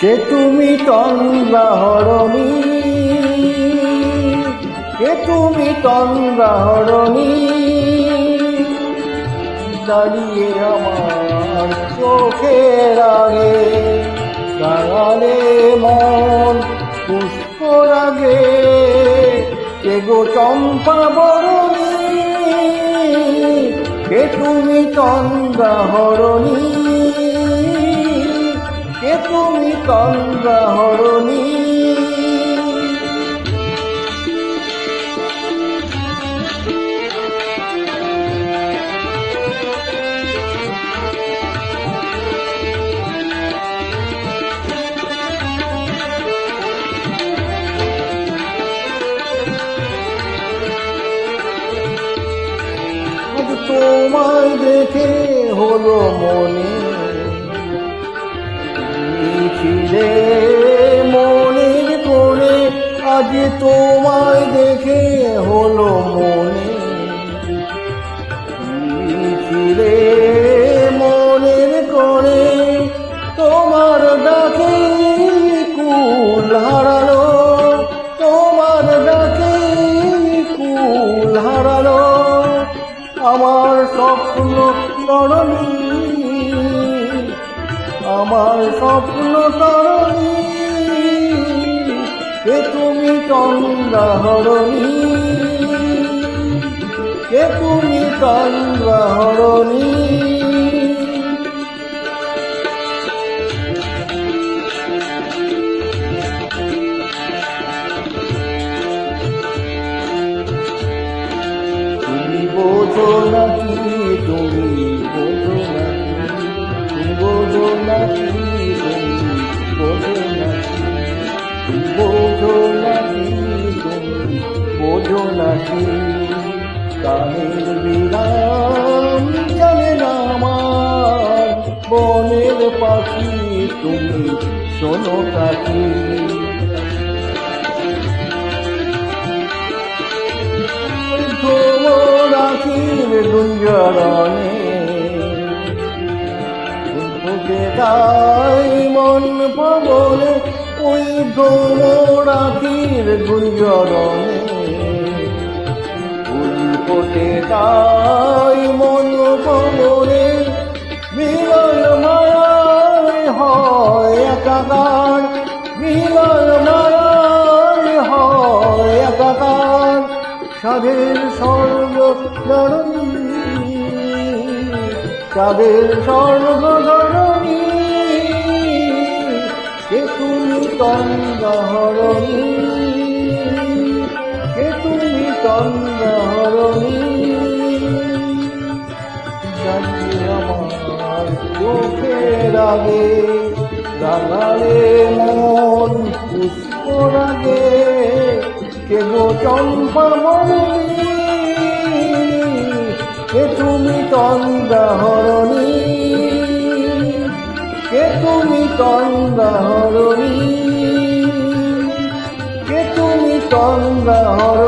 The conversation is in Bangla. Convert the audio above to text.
কে তুমি তন্দ্রাহরণী, কে তুমি তন্দ্রাহরণী, দাঁড়িয়ে আমার চোখের আগে, দাঁড়ালে মন পুষ্পর আগে, কে গো চম্পা বরণী, কে তুমি তন্দ্রাহরণী, কে তুমি তন্দ্রাহরণী। তোমায় দেখে হলো মনে, তুমি ছিলে মনের কোণে, আজ তোমায় দেখে হলো মনে, তুমি ছিলে মনের কোণে, তোমার ডাকে কুল হারালো, তোমার ডাকে কুল হারালো আমার স্বপ্ন তরণী, আমার স্বপ্ন তরণী, কে তুমি তন্দ্রাহরণী, কে তুমি তন্দ্রাহরণী। বোঝো নাকি, তুমি বোঝো নাকি, বোঝো নাকি, তুমি বোঝো নাকি, বোঝো নাকি, তুমি বোঝো নাকি, গানের বিরাম জানে না আমার বনের পাখি, তুমি শোনো কাকি, গুঞ্জরণে তাই মন পবনে, ওই ভ্রমরাখির গুঞ্জরণে ফুল ফোটে তাই মন পবনে, মিলন মায়ায় হয় একাকার, মিলন মায়ায় হয় একাকার, সাধের স্বর্গ ধরণী, সাধের স্বর্গ ধরণী, কে তুমি তন্দ্রাহরণী, কে তুমি তন্দ্রাহরণী, দাঁড়িয়ে আমার চোখের আগে, দাঁড়ালে মন পুষ্পর আগে, কে গো চম্পা বরণী, কে তুমি তন্দ্রাহরণী, কে তুমি তন্দ্রাহরণী, কে তুমি তন্দ্রাহরণী।